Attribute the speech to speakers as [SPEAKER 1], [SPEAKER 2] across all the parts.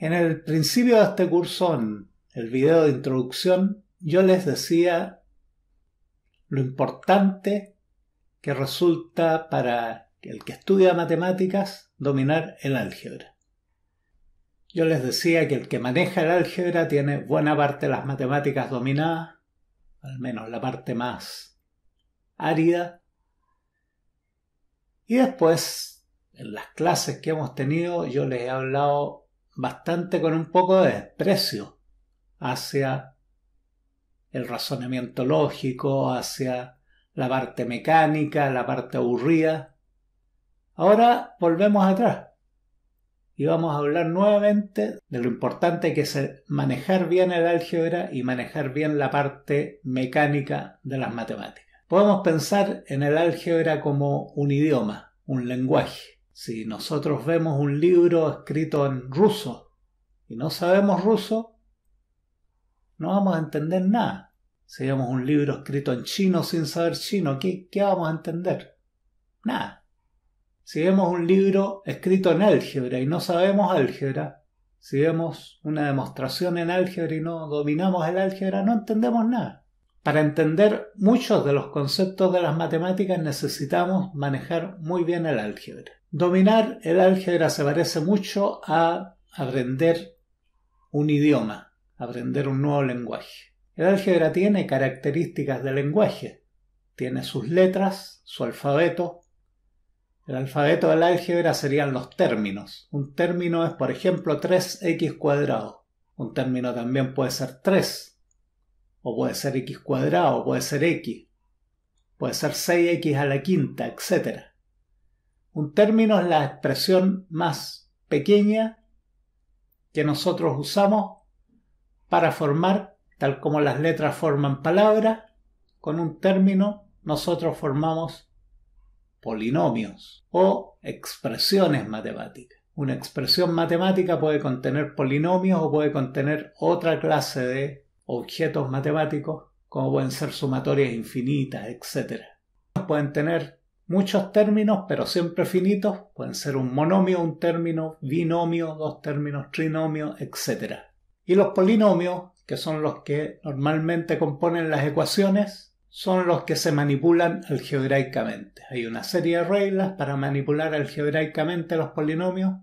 [SPEAKER 1] En el principio de este curso, en el video de introducción, yo les decía lo importante que resulta para el que estudia matemáticas dominar el álgebra. Yo les decía que el que maneja el álgebra tiene buena parte de las matemáticas dominadas, al menos la parte más árida. Y después, en las clases que hemos tenido, yo les he hablado bastante con un poco de desprecio hacia el razonamiento lógico, hacia la parte mecánica, la parte aburrida. Ahora volvemos atrás y vamos a hablar nuevamente de lo importante que es manejar bien el álgebra y manejar bien la parte mecánica de las matemáticas. Podemos pensar en el álgebra como un idioma, un lenguaje. Si nosotros vemos un libro escrito en ruso y no sabemos ruso, no vamos a entender nada. Si vemos un libro escrito en chino sin saber chino, ¿qué vamos a entender? Nada. Si vemos un libro escrito en álgebra y no sabemos álgebra, si vemos una demostración en álgebra y no dominamos el álgebra, no entendemos nada. Para entender muchos de los conceptos de las matemáticas necesitamos manejar muy bien el álgebra. Dominar el álgebra se parece mucho a aprender un idioma, aprender un nuevo lenguaje. El álgebra tiene características de lenguaje, tiene sus letras, su alfabeto. El alfabeto del álgebra serían los términos. Un término es, por ejemplo, 3x cuadrado. Un término también puede ser 3. O puede ser x cuadrado, puede ser x, puede ser 6x a la quinta, etc. Un término es la expresión más pequeña que nosotros usamos para formar, tal como las letras forman palabras, con un término nosotros formamos polinomios o expresiones matemáticas. Una expresión matemática puede contener polinomios o puede contener otra clase de objetos matemáticos, como pueden ser sumatorias infinitas, etc. Pueden tener muchos términos, pero siempre finitos. Pueden ser un monomio, un término, binomio, dos términos, trinomio, etc. Y los polinomios, que son los que normalmente componen las ecuaciones, son los que se manipulan algebraicamente. Hay una serie de reglas para manipular algebraicamente los polinomios.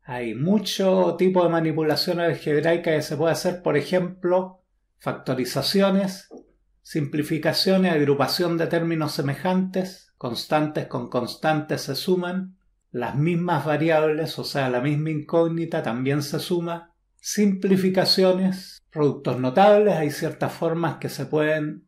[SPEAKER 1] Hay mucho tipo de manipulación algebraica que se puede hacer, por ejemplo, factorizaciones, simplificaciones, agrupación de términos semejantes, constantes con constantes se suman, las mismas variables, o sea, la misma incógnita también se suma, simplificaciones, productos notables, hay ciertas formas que se pueden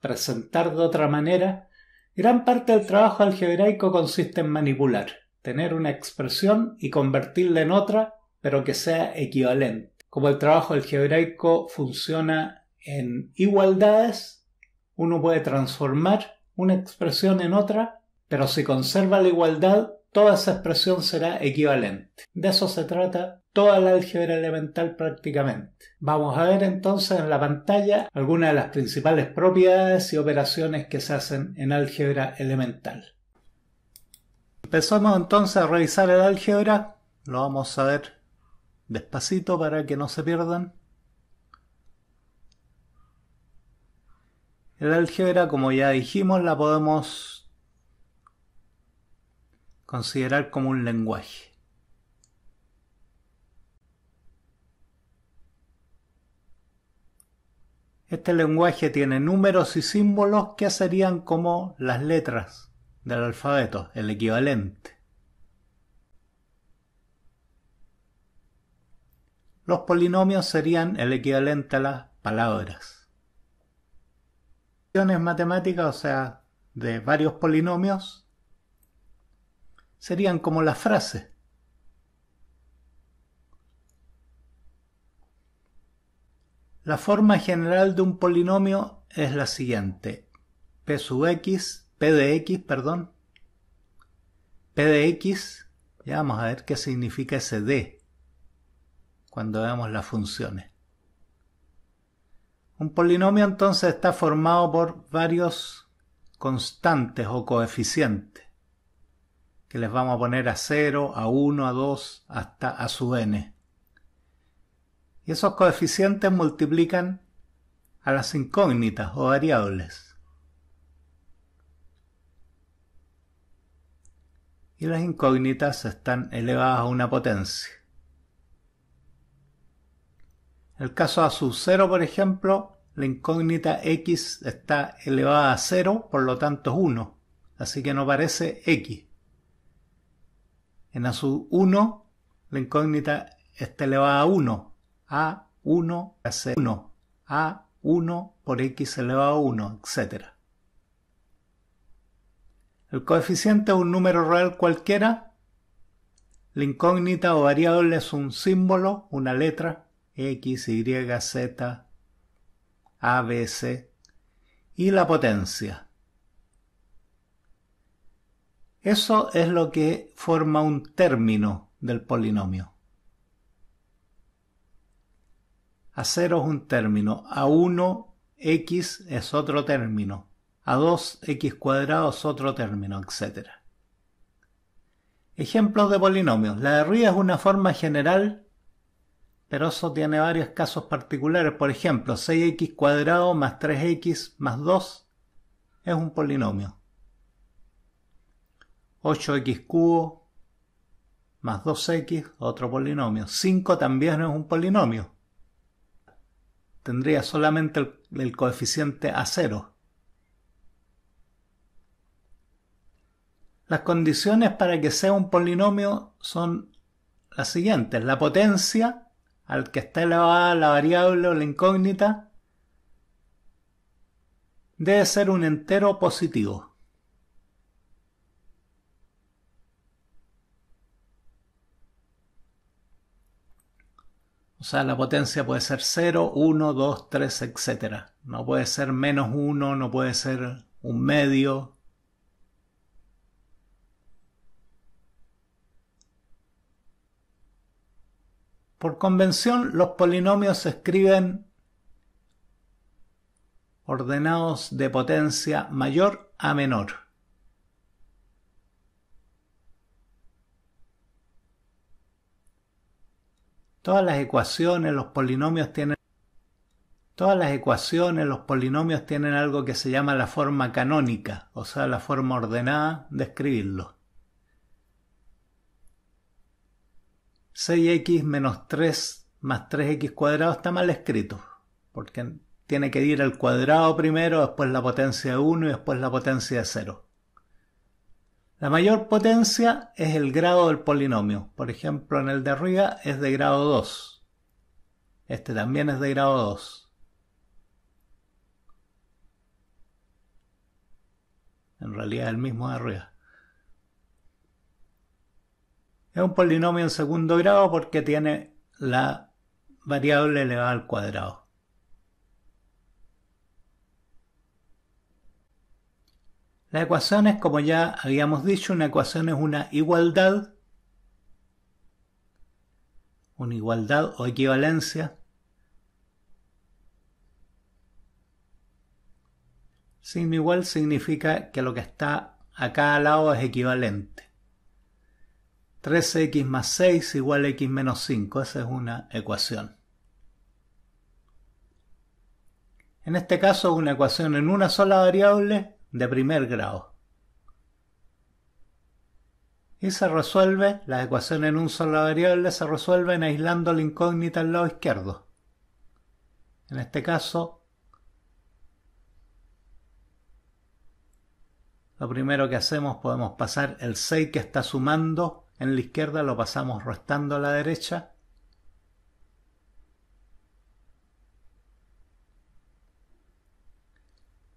[SPEAKER 1] presentar de otra manera. Gran parte del trabajo algebraico consiste en manipular, tener una expresión y convertirla en otra, pero que sea equivalente. Como el trabajo algebraico funciona en igualdades, uno puede transformar una expresión en otra, pero si conserva la igualdad, toda esa expresión será equivalente. De eso se trata toda la álgebra elemental prácticamente. Vamos a ver entonces en la pantalla algunas de las principales propiedades y operaciones que se hacen en álgebra elemental. Empezamos entonces a revisar el álgebra. Lo vamos a ver despacito para que no se pierdan. El álgebra, como ya dijimos, la podemos considerar como un lenguaje. Este lenguaje tiene números y símbolos que serían como las letras del alfabeto, el equivalente. Los polinomios serían el equivalente a las palabras. Funciones matemáticas, o sea, de varios polinomios, serían como las frases. La forma general de un polinomio es la siguiente. P de x, P de x, ya vamos a ver qué significa ese D cuando veamos las funciones. Un polinomio entonces está formado por varios constantes o coeficientes que les vamos a poner a 0, a 1, a 2, hasta a sub n. Y esos coeficientes multiplican a las incógnitas o variables. Y las incógnitas están elevadas a una potencia. En el caso A sub 0, por ejemplo, la incógnita x está elevada a 0, por lo tanto es 1, así que no aparece x. En A sub 1, la incógnita está elevada a 1, A1 a 1, A1 por x elevado a 1, etc. El coeficiente es un número real cualquiera. La incógnita o variable es un símbolo, una letra, X, Y, Z, A, B, C, y la potencia. Eso es lo que forma un término del polinomio. A0 es un término, A1, X es otro término, A2, X cuadrado es otro término, etc. Ejemplos de polinomios. La de arriba es una forma general, pero eso tiene varios casos particulares. Por ejemplo, 6x cuadrado más 3x más 2 es un polinomio. 8x cubo más 2x, otro polinomio. 5 también es un polinomio. Tendría solamente el coeficiente A0. Las condiciones para que sea un polinomio son las siguientes. La potencia, al que está elevada la variable o la incógnita, debe ser un entero positivo. O sea, la potencia puede ser 0, 1, 2, 3, etc. No puede ser menos 1, no puede ser un medio. Por convención, los polinomios se escriben ordenados de potencia mayor a menor. Todas las ecuaciones, los polinomios tienen algo que se llama la forma canónica, o sea, la forma ordenada de escribirlo. 6x menos 3 más 3x cuadrado está mal escrito, porque tiene que ir al cuadrado primero, después la potencia de 1 y después la potencia de 0. La mayor potencia es el grado del polinomio. Por ejemplo, en el de arriba es de grado 2. Este también es de grado 2. En realidad es el mismo de arriba. Es un polinomio en segundo grado porque tiene la variable elevada al cuadrado. La ecuación es, como ya habíamos dicho, una ecuación es una igualdad o equivalencia. Signo igual significa que lo que está a cada lado es equivalente. 13x más 6 igual a x menos 5. Esa es una ecuación. En este caso es una ecuación en una sola variable de primer grado. Y se resuelve, las ecuaciones en una sola variable se resuelven aislando la incógnita al lado izquierdo. En este caso, lo primero que hacemos, podemos pasar el 6 que está sumando en la izquierda, lo pasamos restando a la derecha.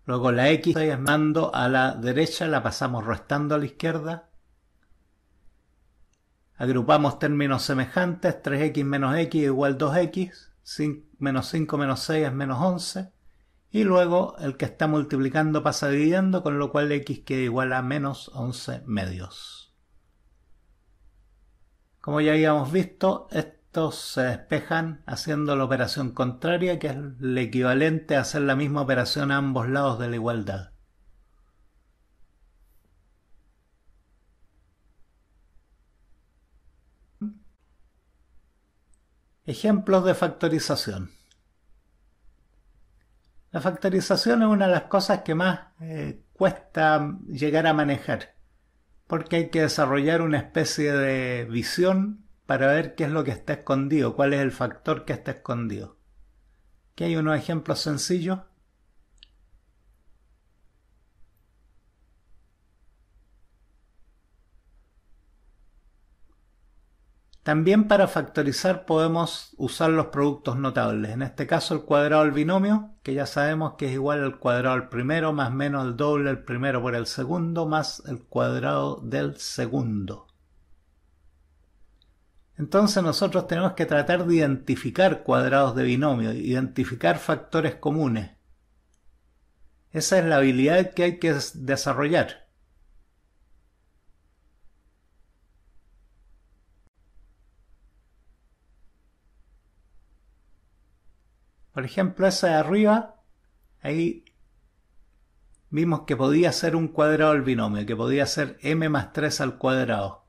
[SPEAKER 1] Luego la x sumando a la derecha, la pasamos restando a la izquierda. Agrupamos términos semejantes, 3x menos x igual 2x, menos 5 menos 6 es menos 11. Y luego el que está multiplicando pasa dividiendo, con lo cual x queda igual a menos 11 medios. Como ya habíamos visto, estos se despejan haciendo la operación contraria, que es el equivalente a hacer la misma operación a ambos lados de la igualdad. Ejemplos de factorización. La factorización es una de las cosas que más cuesta llegar a manejar, porque hay que desarrollar una especie de visión para ver qué es lo que está escondido, cuál es el factor que está escondido. Aquí hay unos ejemplos sencillos. También para factorizar podemos usar los productos notables. En este caso el cuadrado del binomio, que ya sabemos que es igual al cuadrado del primero más menos el doble del primero por el segundo más el cuadrado del segundo. Entonces nosotros tenemos que tratar de identificar cuadrados de binomio, identificar factores comunes. Esa es la habilidad que hay que desarrollar. Por ejemplo, esa de arriba, ahí vimos que podía ser un cuadrado del binomio, que podía ser m más 3 al cuadrado.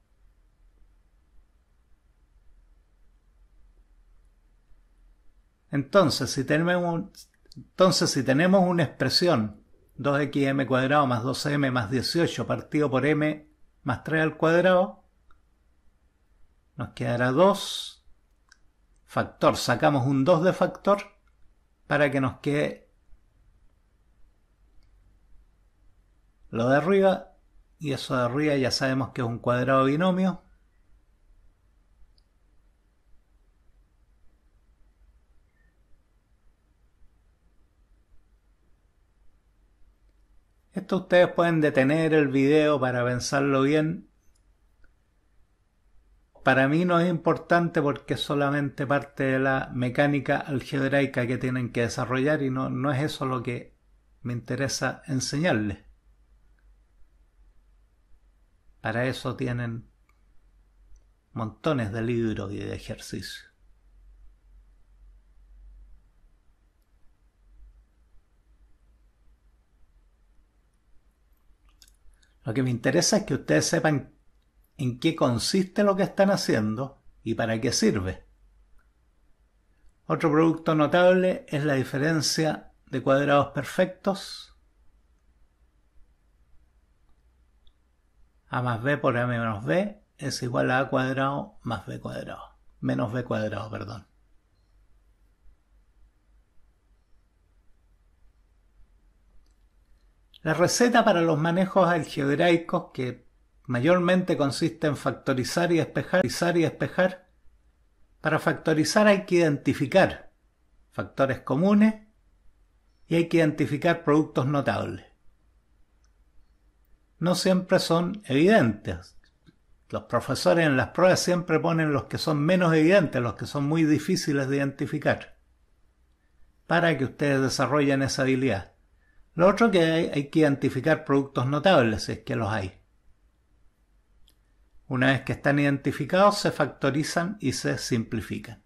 [SPEAKER 1] Entonces, si tenemos una expresión 2xm cuadrado más 2m más 18 partido por m más 3 al cuadrado, nos quedará 2 factor. Sacamos un 2 de factor para que nos quede lo de arriba, y eso de arriba ya sabemos que es un cuadrado binomio. Esto ustedes pueden detener el video para pensarlo bien. Para mí no es importante porque es solamente parte de la mecánica algebraica que tienen que desarrollar y no es eso lo que me interesa enseñarles. Para eso tienen montones de libros y de ejercicios. Lo que me interesa es que ustedes sepan en qué consiste lo que están haciendo y para qué sirve. Otro producto notable es la diferencia de cuadrados perfectos. A más b por a menos b es igual a a cuadrado más b cuadrado. Menos b cuadrado, perdón. La receta para los manejos algebraicos, que mayormente consiste en factorizar y despejar, para factorizar hay que identificar factores comunes y hay que identificar productos notables. No siempre son evidentes. Los profesores en las pruebas siempre ponen los que son menos evidentes, los que son muy difíciles de identificar, para que ustedes desarrollen esa habilidad. Lo otro que hay que identificar productos notables, si es que los hay. Una vez que están identificados, se factorizan y se simplifican.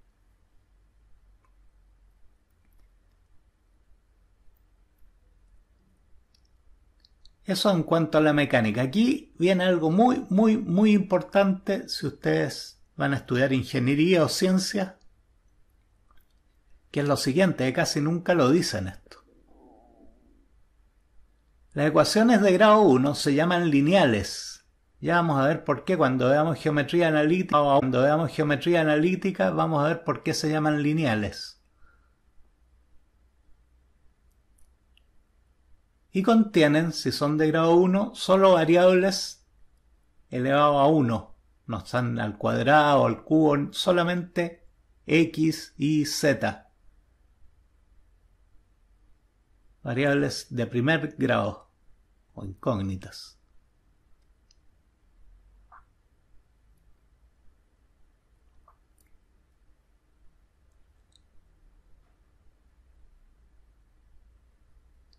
[SPEAKER 1] Eso en cuanto a la mecánica. Aquí viene algo muy importante si ustedes van a estudiar ingeniería o ciencia, que es lo siguiente, que casi nunca lo dicen esto. Las ecuaciones de grado 1 se llaman lineales. Ya vamos a ver por qué cuando veamos geometría analítica vamos a ver por qué se llaman lineales. Y contienen, si son de grado 1, solo variables elevado a 1. No están al cuadrado, al cubo, solamente x y z. Variables de primer grado o incógnitas.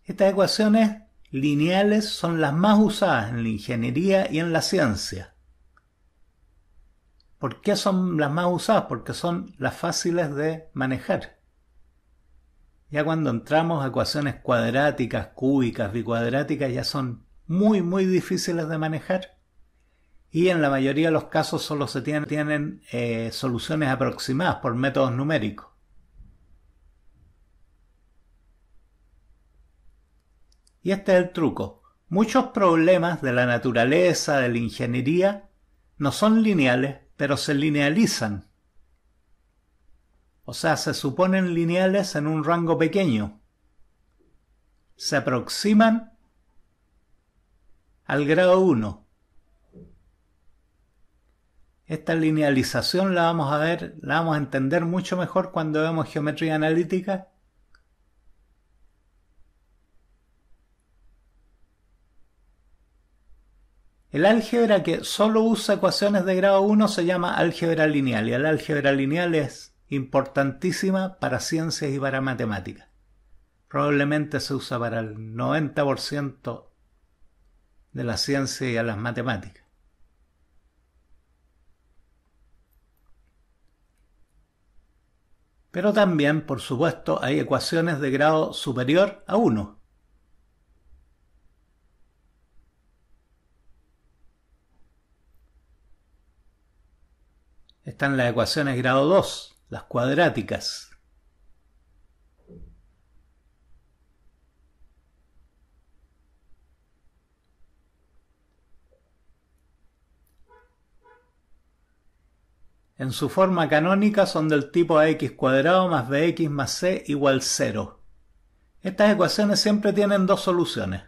[SPEAKER 1] Estas ecuaciones lineales son las más usadas en la ingeniería y en la ciencia. ¿Por qué son las más usadas? Porque son las fáciles de manejar. Ya cuando entramos a ecuaciones cuadráticas, cúbicas, bicuadráticas, ya son muy difíciles de manejar y en la mayoría de los casos solo se tienen soluciones aproximadas por métodos numéricos. Y este es el truco. Muchos problemas de la naturaleza, de la ingeniería, no son lineales, pero se linealizan. O sea, se suponen lineales en un rango pequeño. Se aproximan al grado 1. Esta linealización la vamos a entender mucho mejor cuando vemos geometría analítica. El álgebra que solo usa ecuaciones de grado 1 se llama álgebra lineal, y el álgebra lineal es importantísima para ciencias y para matemáticas. Probablemente se usa para el 90% de la ciencia y de las matemáticas. Pero también, por supuesto, hay ecuaciones de grado superior a 1. Están las ecuaciones grado 2, las cuadráticas. En su forma canónica son del tipo ax cuadrado más bx más c igual 0. Estas ecuaciones siempre tienen dos soluciones,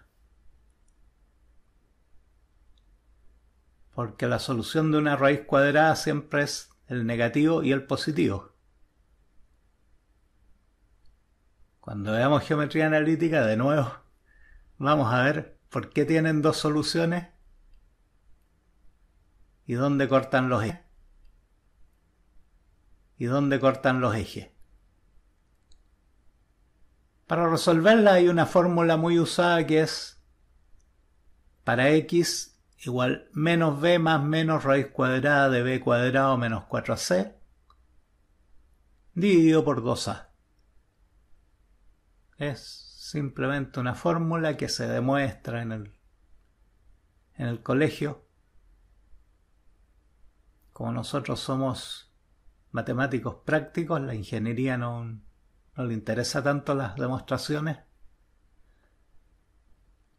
[SPEAKER 1] porque la solución de una raíz cuadrada siempre es el negativo y el positivo. Cuando veamos geometría analítica, de nuevo, vamos a ver por qué tienen dos soluciones y dónde cortan los ejes. Para resolverla hay una fórmula muy usada que es para x igual menos b más menos raíz cuadrada de b cuadrado menos 4ac dividido por 2a. Es simplemente una fórmula que se demuestra en el colegio. Como nosotros somos matemáticos prácticos, la ingeniería no le interesa tanto las demostraciones.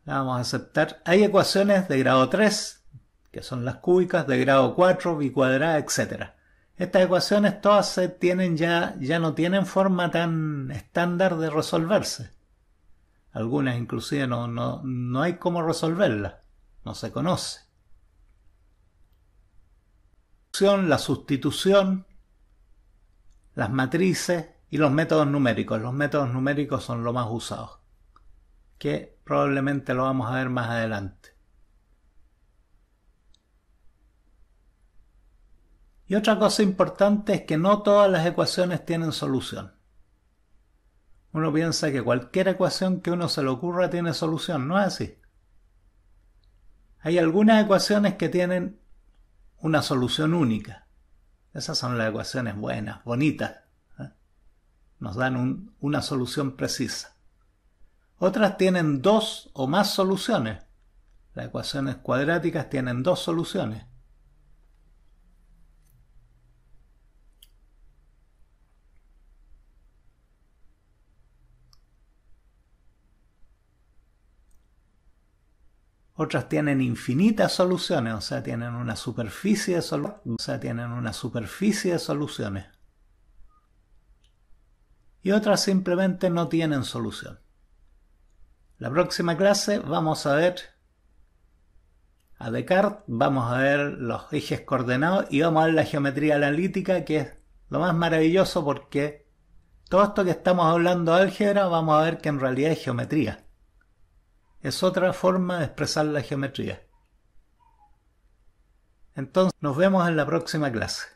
[SPEAKER 1] La vamos a aceptar. Hay ecuaciones de grado 3, que son las cúbicas, de grado 4, bicuadrada, etc. Estas ecuaciones todas ya no tienen forma tan estándar de resolverse. Algunas inclusive no hay cómo resolverlas, no se conoce. La sustitución, las matrices y los métodos numéricos. Los métodos numéricos son lo más usados, que probablemente lo vamos a ver más adelante. Y otra cosa importante es que no todas las ecuaciones tienen solución. Uno piensa que cualquier ecuación que uno se le ocurra tiene solución, no es así. Hay algunas ecuaciones que tienen una solución única. Esas son las ecuaciones buenas, bonitas. Nos dan una solución precisa. Otras tienen dos o más soluciones. Las ecuaciones cuadráticas tienen dos soluciones. Otras tienen infinitas soluciones, o sea, tienen una superficie de soluciones. Y otras simplemente no tienen solución. La próxima clase vamos a ver a Descartes, vamos a ver los ejes coordenados y vamos a ver la geometría analítica, que es lo más maravilloso porque todo esto que estamos hablando de álgebra vamos a ver que en realidad es geometría. Es otra forma de expresar la geometría. Entonces, nos vemos en la próxima clase.